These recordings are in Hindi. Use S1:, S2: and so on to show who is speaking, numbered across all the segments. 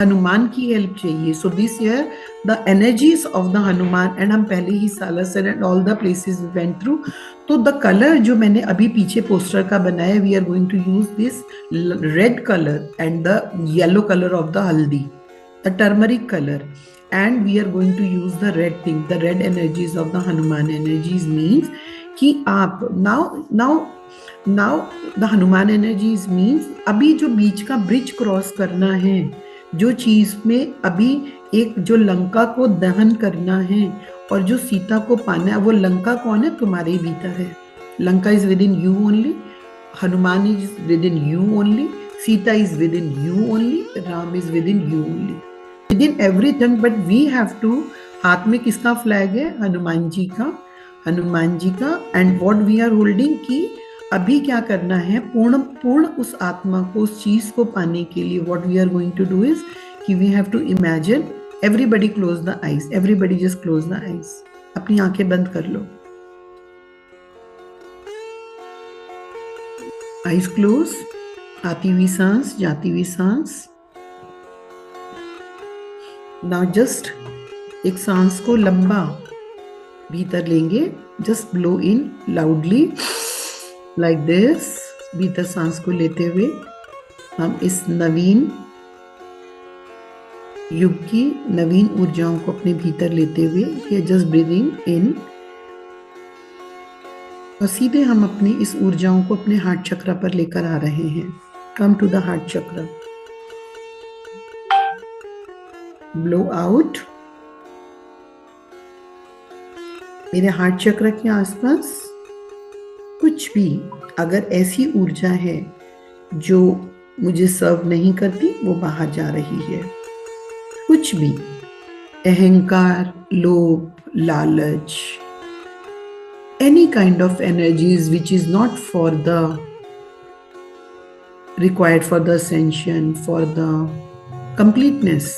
S1: हनुमान की हेल्प चाहिए. So this year the energies of the Hanuman, and हम पहले ही Salasar and all the places went through. तो द कलर जो मैंने अभी पीछे पोस्टर का बनाया, we are going to use this red colour and the yellow colour of the haldi, the turmeric colour, and we are going to use the red thing, the red energies of the Hanuman energies means कि आप now the Hanuman energies means अभी जो बीच का ब्रिज क्रॉस करना है, जो चीज में अभी एक जो लंका को दहन करना है और जो सीता को पाना है, वो लंका कौन है? तुम्हारे भीतर है. Lanka is within you only, Hanuman is within you only, Sita is within you only, Ram is within you only, within everything. But we have to, हाथ में किसका फ्लैग है? हनुमान जी का, हनुमान जी का. And what we are holding की अभी क्या करना है? पूर्ण उस आत्मा को, उस चीज को पाने के लिए what we are going to do is कि we have to imagine. Everybody close the eyes, everybody just close the eyes. अपनी आंखें बंद कर लो. Eyes close. आती हुई सांस, जाती हुई सांस. नाउ जस्ट एक सांस को लंबा भीतर लेंगे. Just blow in loudly like this. भीतर सांस को लेते हुए हम इस नवीन युग की नवीन ऊर्जाओं को अपने भीतर लेते हुए, ये जस्ट ब्रीदिंग इन, और सीधे हम अपनी इस ऊर्जाओं को अपने हार्ट चक्र पर लेकर आ रहे हैं. कम टू द हार्ट चक्र. Blow out. मेरे हार्ट चक्र के आसपास कुछ भी अगर ऐसी ऊर्जा है जो मुझे सर्व नहीं करती, वो बाहर जा रही है. कुछ भी अहंकार, लोभ, लालच, any kind of energies which is not for the required for the ascension, for the completeness,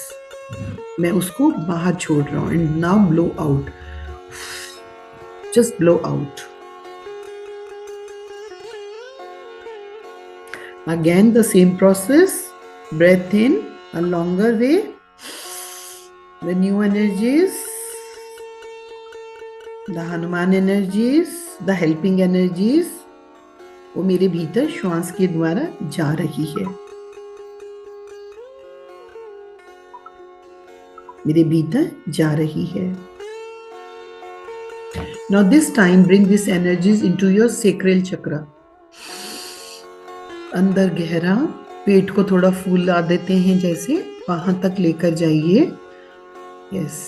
S1: मैं उसको बाहर छोड़ रहा हूं. And now blow out. Just blow out. Again the same process. Breath in a longer way. The new energies, the Hanuman energies, the helping energies, वो मेरे भीतर श्वास के द्वारा जा रही है. मेरे भीतर जा रही है. Now this time bring these energies into your sacral chakra. अंदर गहरा, पेट को थोड़ा फूला देते हैं जैसे, वहां तक लेकर जाइए. यस,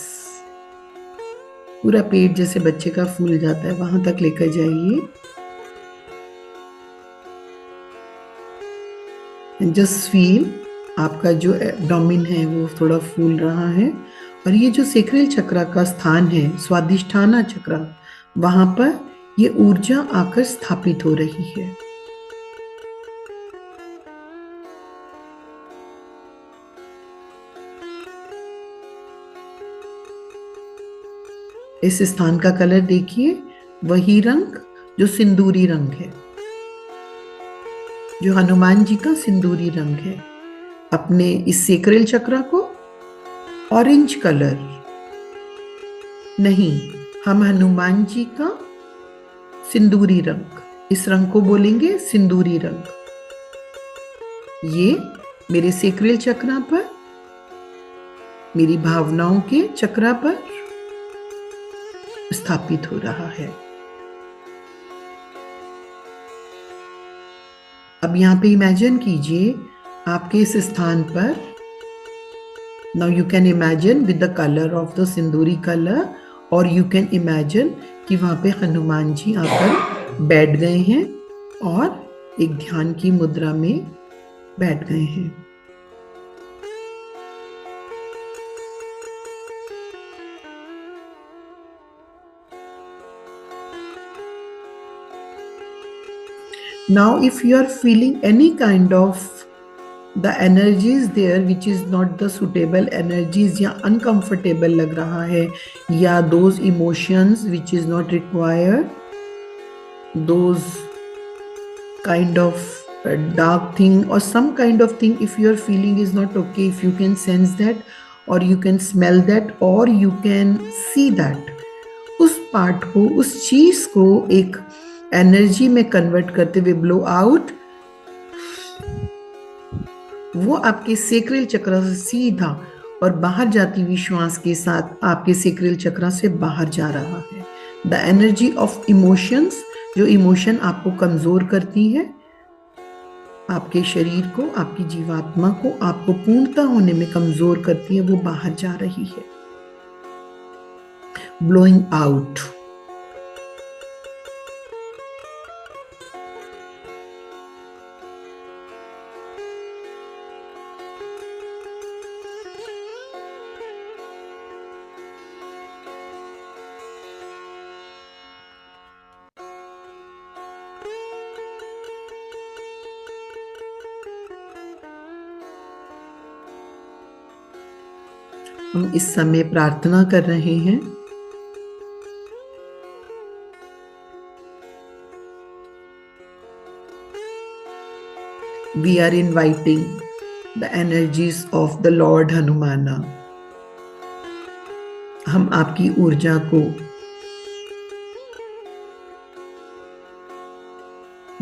S1: पूरा पेट जैसे बच्चे का फूल जाता है, वहां तक लेकर जाइए. एंड जस्ट फील आपका जो एब्डोमेन है वो थोड़ा फूल रहा है. और ये जो सेक्रल चक्र का स्थान है, स्वादिष्ठाना चक्र, वहां पर ये ऊर्जा आकर स्थापित हो रही है. इस स्थान का कलर देखिए, वही रंग जो सिंदूरी रंग है, जो हनुमान जी का सिंदूरी रंग है. अपने इस सेक्रल चक्र को ऑरेंज कलर नहीं, हम हनुमान जी का सिंदूरी रंग, इस रंग को बोलेंगे सिंदूरी रंग. ये मेरे सेक्रल चक्र पर, मेरी भावनाओं के चक्र पर स्थापित हो रहा है. अब यहां पे इमेजिन कीजिए आपके इस स्थान पर. Now you can imagine with the colour of the सिंदूरी कलर, और यू कैन इमेजिन कि वहां पे हनुमान जी आकर बैठ गए हैं और एक ध्यान की मुद्रा में बैठ गए हैं. Now if you are feeling any kind of the energies there which is not the suitable energies, या uncomfortable लग रहा है, या those emotions which is not required, those kind of a dark thing or some kind of thing, if your feeling is not okay, if you can sense that or you can smell that or you can see that, उस पार्ट को, उस चीज को एक एनर्जी में कन्वर्ट करते हुए ब्लो आउट, वो आपके सेक्रेल चक्र से सीधा और बाहर जाती हुई श्वास के साथ आपके सेक्रेल चक्र से बाहर जा रहा है। द एनर्जी ऑफ इमोशंस, जो इमोशन आपको कमजोर करती है, आपके शरीर को, आपकी जीवात्मा को, आपको पूर्णता होने में कमजोर करती है, वो बाहर जा रही है। Blowing out. हम इस समय प्रार्थना कर रहे हैं we are inviting the energies of the Lord हनुमाना। हम आपकी ऊर्जा को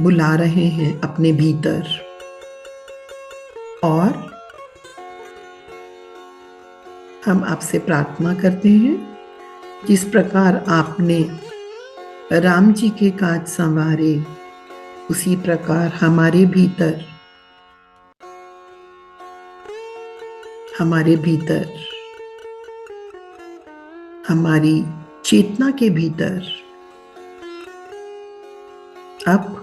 S1: बुला रहे हैं अपने भीतर और हम आपसे प्रार्थना करते हैं, जिस प्रकार आपने राम जी के काज संवारे, उसी प्रकार हमारे भीतर हमारी चेतना के भीतर अब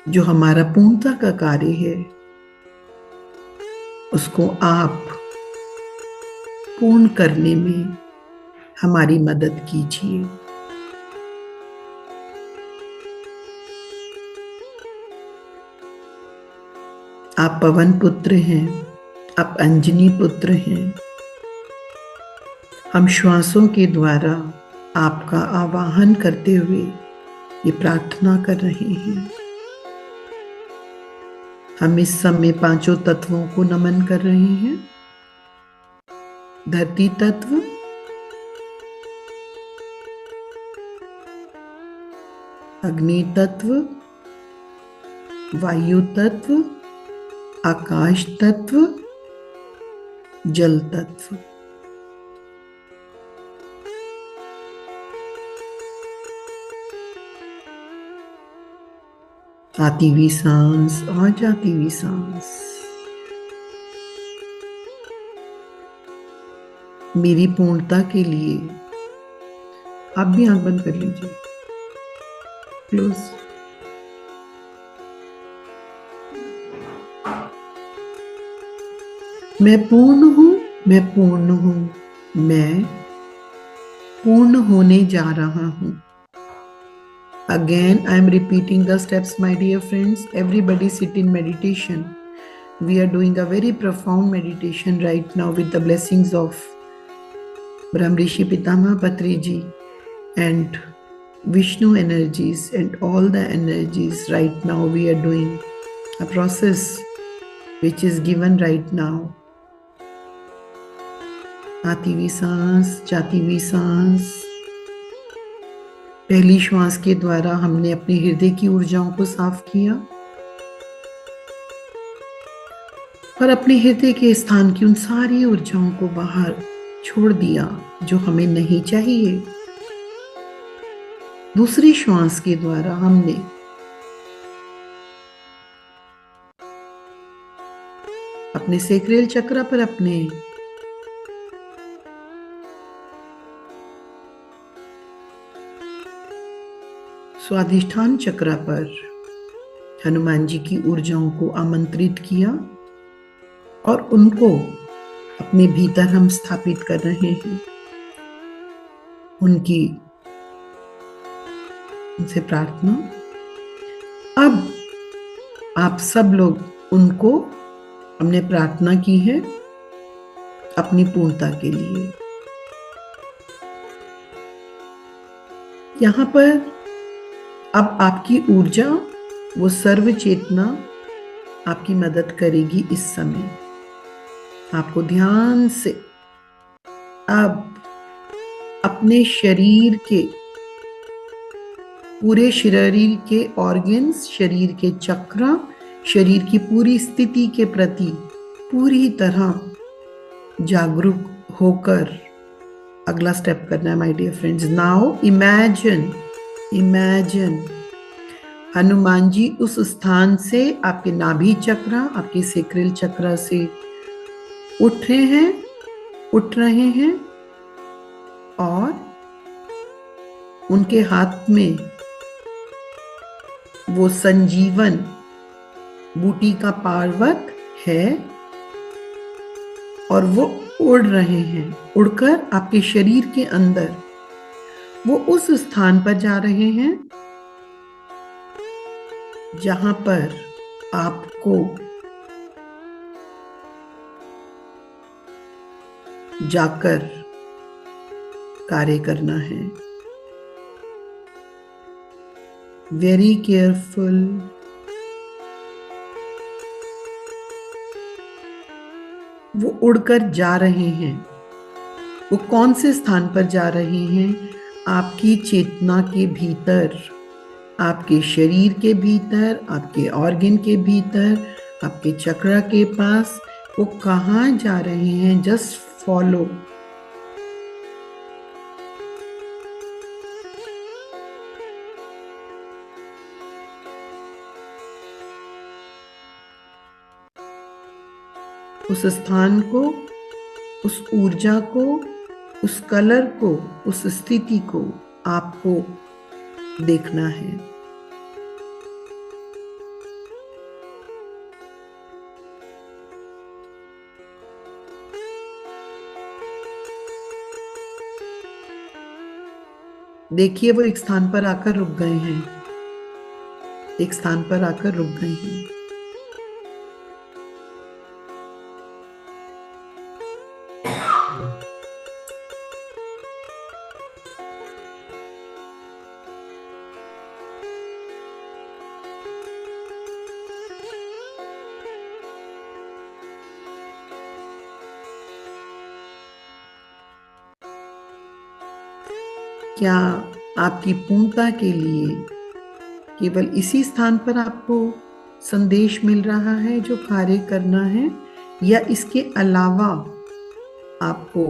S1: जो हमारा पूर्णता का कार्य है, उसको आप पूर्ण करने में हमारी मदद कीजिए। आप पवन पुत्र हैं, आप अंजनी पुत्र हैं। हम श्वासों के द्वारा आपका आवाहन करते हुए ये प्रार्थना कर रहे हैं। हम इस समय पांचों तत्वों को नमन कर रहे हैं। धरती तत्व, अग्नि तत्व, वायु तत्व, आकाश तत्व, जल तत्व। आती हुई सांस और जाती हुई सांस। मेरी पूर्णता के लिए आप भी आंख बंद कर लीजिए, क्लोज। मैं पूर्ण हूं, मैं पूर्ण हूं, मैं पूर्ण होने जा रहा हूं। Again, I am repeating the steps, my dear friends. Everybody sit in meditation. We are doing a very profound meditation right now with the blessings of Brahmrishi Pitama Patri Ji and Vishnu energies and all the energies. Right now we are doing a process which is given right now. आती हुई सांस, जाती हुई सांस। पहली श्वास के द्वारा हमने अपने हृदय की ऊर्जाओं को साफ किया और अपने हृदय के स्थान की उन सारी ऊर्जाओं को बाहर छोड़ दिया जो हमें नहीं चाहिए। दूसरी श्वास के द्वारा हमने अपने सेक्रेल चक्र पर, अपने स्वाधिष्ठान चक्र पर हनुमान जी की ऊर्जाओं को आमंत्रित किया और उनको अपने भीतर हम स्थापित कर रहे हैं। उनसे प्रार्थना। अब आप सब लोग उनको, हमने प्रार्थना की है अपनी पूर्णता के लिए। यहां पर अब आपकी ऊर्जा वो सर्व चेतना आपकी मदद करेगी इस समय। आपको ध्यान से अब अपने शरीर के, पूरे शरीर के ऑर्गन्स, शरीर के चक्र, शरीर की पूरी स्थिति के प्रति पूरी तरह जागरूक होकर अगला स्टेप करना है my dear friends. Now imagine, imagine Hanuman ji उस स्थान से, आपके नाभि चक्र, आपके सेक्रल चक्र से उठ रहे हैं, उठ रहे हैं, और उनके हाथ में वो संजीवन बूटी का पर्वत है, और वो उड़ रहे हैं। उड़कर आपके शरीर के अंदर वो उस स्थान पर जा रहे हैं जहां पर आपको जाकर कार्य करना है। Very careful. वो उड़कर जा रहे हैं। वो कौन से स्थान पर जा रहे हैं? आपकी चेतना के भीतर, आपके शरीर के भीतर, आपके ऑर्गन के भीतर, आपके चक्र के पास। वो कहाँ जा रहे हैं? Just follow. उस स्थान को, उस ऊर्जा को, उस कलर को, उस स्थिति को आपको देखना है। देखिए वो एक स्थान पर आकर रुक गए हैं, एक स्थान पर आकर रुक गए हैं। क्या आपकी पूर्णता के लिए केवल इसी स्थान पर आपको संदेश मिल रहा है जो कार्य करना है, या इसके अलावा आपको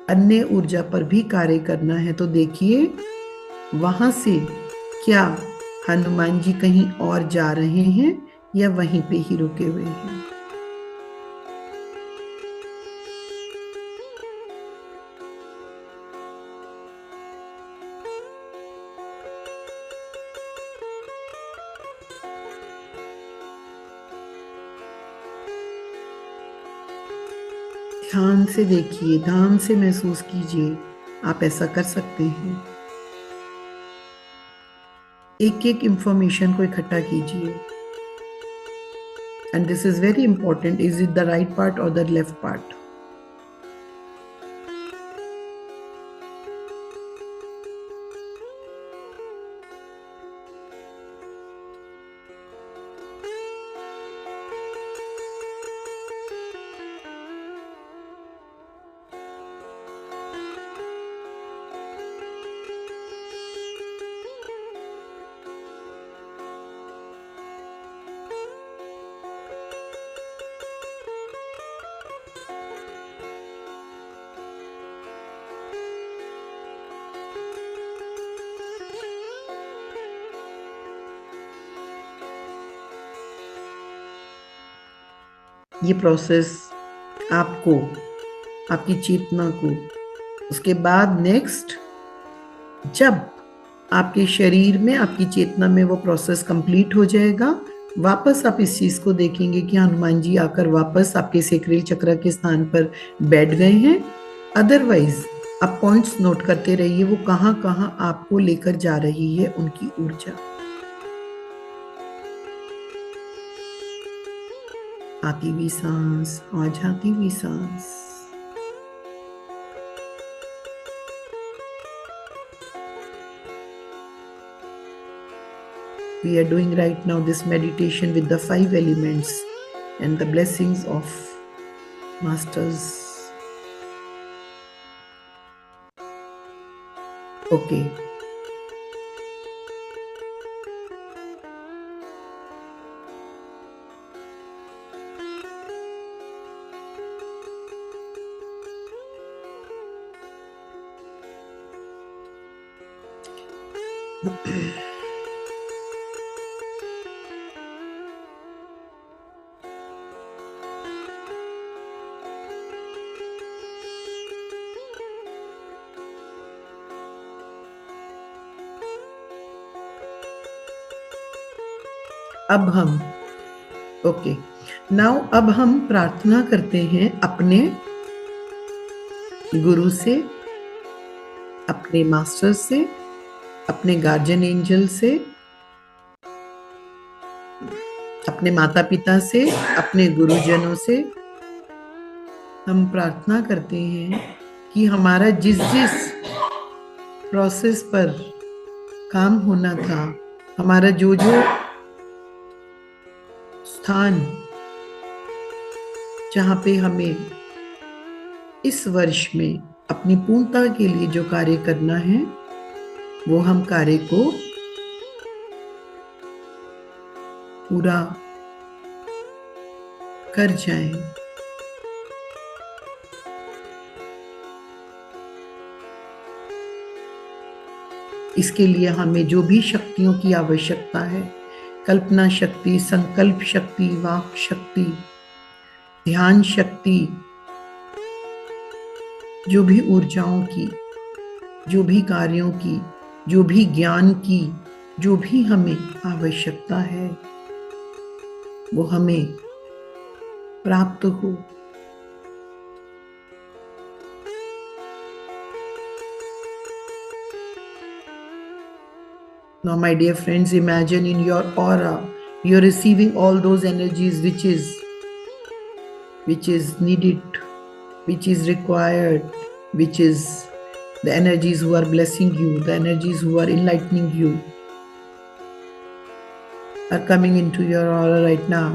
S1: अन्य ऊर्जा पर भी कार्य करना है? तो देखिए वहां से क्या हनुमान जी कहीं और जा रहे हैं या वहीं पे ही रुके हुए हैं? ध्यान से देखिए, ध्यान से महसूस कीजिए। आप ऐसा कर सकते हैं। एक एक इंफॉर्मेशन को इकट्ठा कीजिए। And this is very important, is it the right part और द लेफ्ट पार्ट? ये प्रोसेस आपको, आपकी चेतना को, उसके बाद नेक्स्ट जब आपके शरीर में, आपकी चेतना में वो प्रोसेस कंप्लीट हो जाएगा, वापस आप इस चीज को देखेंगे कि हनुमान जी आकर वापस आपके सेक्रेल चक्र के स्थान पर बैठ गए हैं। अदरवाइज आप पॉइंट्स नोट करते रहिए, वो कहाँ कहाँ आपको लेकर जा रही है उनकी ऊर्जा। आती हुई सांस और जाती हुई सांस। We are doing right now this meditation with the 5 elements and the blessings of masters. Okay. अब हम ओके नाउ अब हम प्रार्थना करते हैं अपने गुरु से, अपने मास्टर से, अपने गार्जियन एंजल से, अपने माता पिता से, अपने गुरुजनों से। हम प्रार्थना करते हैं कि हमारा जिस जिस प्रोसेस पर काम होना था, हमारा जो जो स्थान जहाँ पे हमें इस वर्ष में अपनी पूर्णता के लिए जो कार्य करना है, वो हम कार्य को पूरा कर जाएं। इसके लिए हमें जो भी शक्तियों की आवश्यकता है, कल्पना शक्ति, संकल्प शक्ति, वाक शक्ति, ध्यान शक्ति, जो भी ऊर्जाओं की, जो भी कार्यों की, जो भी ज्ञान की, जो भी हमें आवश्यकता है, वो हमें प्राप्त हो। Now, my dear friends, imagine in your aura, you're receiving all those energies which is needed, which is required, which is the energies who are blessing you, the energies who are enlightening you, are coming into your aura right now.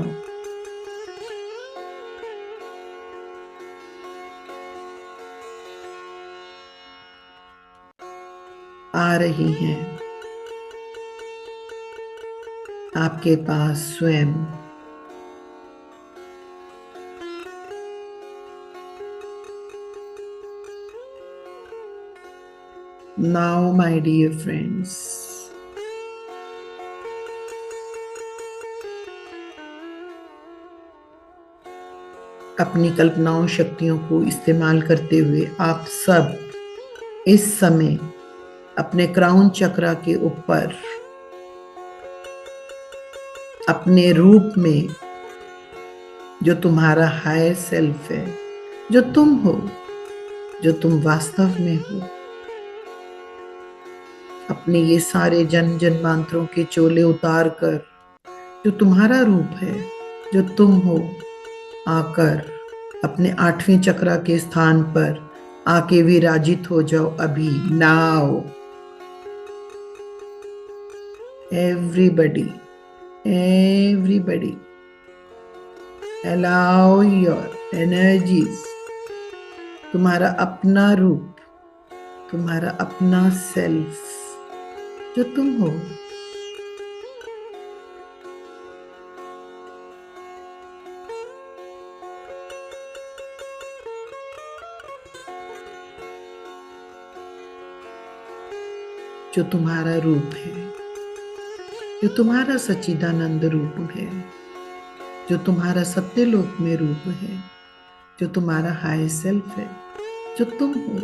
S1: आ रही हैं आपके पास स्वयं। Now, my dear friends, अपनी कल्पनाओं शक्तियों को इस्तेमाल करते हुए आप सब इस समय अपने क्राउन चक्रा के ऊपर अपने रूप में, जो तुम्हारा हायर सेल्फ है, जो तुम हो, जो तुम वास्तव में हो, अपने ये सारे जन्मांतरों के चोले उतार कर, जो तुम्हारा रूप है, जो तुम हो, आकर अपने 8वें चक्रा के स्थान पर आके विराजित हो जाओ अभी। Now everybody allow your energies, तुम्हारा अपना रूप, तुम्हारा अपना सेल्फ, जो तुम हो, जो तुम्हारा रूप है, जो तुम्हारा सच्चिदानंद रूप है, जो तुम्हारा सत्यलोक में रूप है, जो तुम्हारा हाई सेल्फ है, जो तुम हो।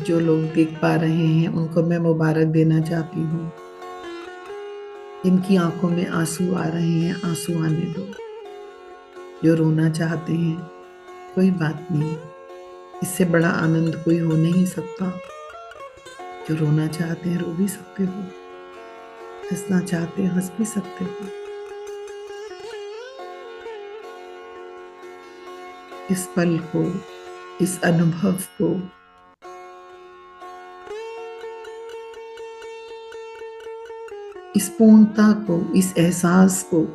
S1: जो लोग देख पा रहे हैं उनको मैं मुबारक देना चाहती हूँ। इनकी आंखों में आंसू आ रहे हैं, आंसू आने दो। जो रोना चाहते हैं, कोई बात नहीं, इससे बड़ा आनंद कोई हो नहीं सकता। जो रोना चाहते हैं रो भी सकते हो, हंसना चाहते हैं हंस भी सकते हो। इस पल को, इस अनुभव को, इस पूर्णता को, इस एहसास को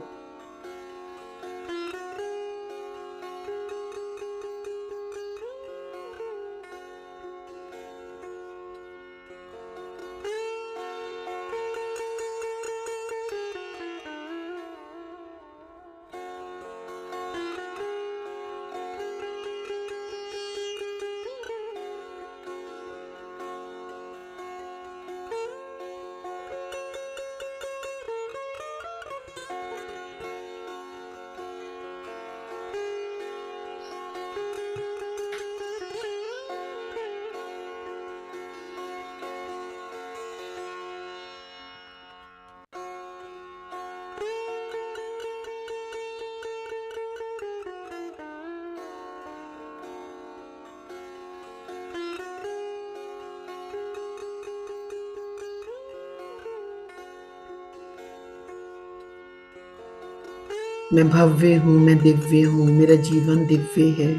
S1: मैं भव्य हूं, मैं दिव्य हूं, मेरा जीवन दिव्य है।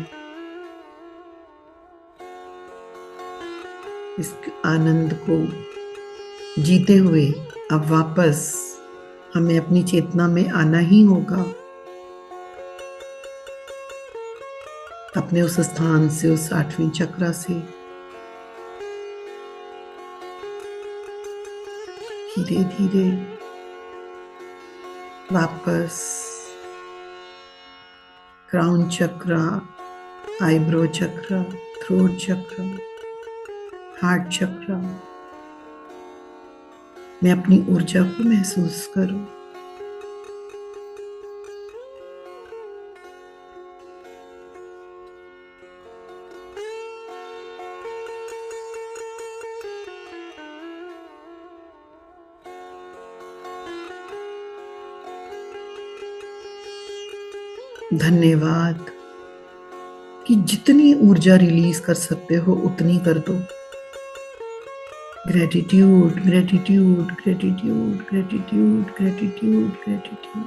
S1: इस आनंद को जीते हुए अब वापस हमें अपनी चेतना में आना ही होगा। अपने उस स्थान से, उस 8वें चक्र से धीरे धीरे वापस क्राउन चक्र, आईब्रो चक्र, थ्रोट चक्र, हार्ट चक्र में अपनी ऊर्जा को महसूस करो। धन्यवाद कि जितनी ऊर्जा रिलीज कर सकते हो उतनी कर दो। Gratitude, gratitude, gratitude, gratitude, gratitude, gratitude.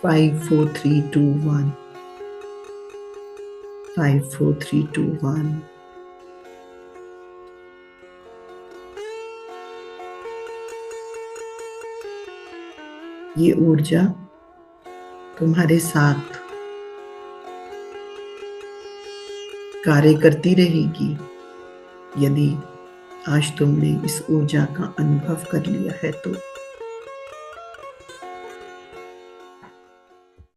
S1: Five, four, three, two, one. 5, 4, 3, 2, 1. ये ऊर्जा तुम्हारे साथ कार्य करती रहेगी यदि आज तुमने इस ऊर्जा का अनुभव कर लिया है तो।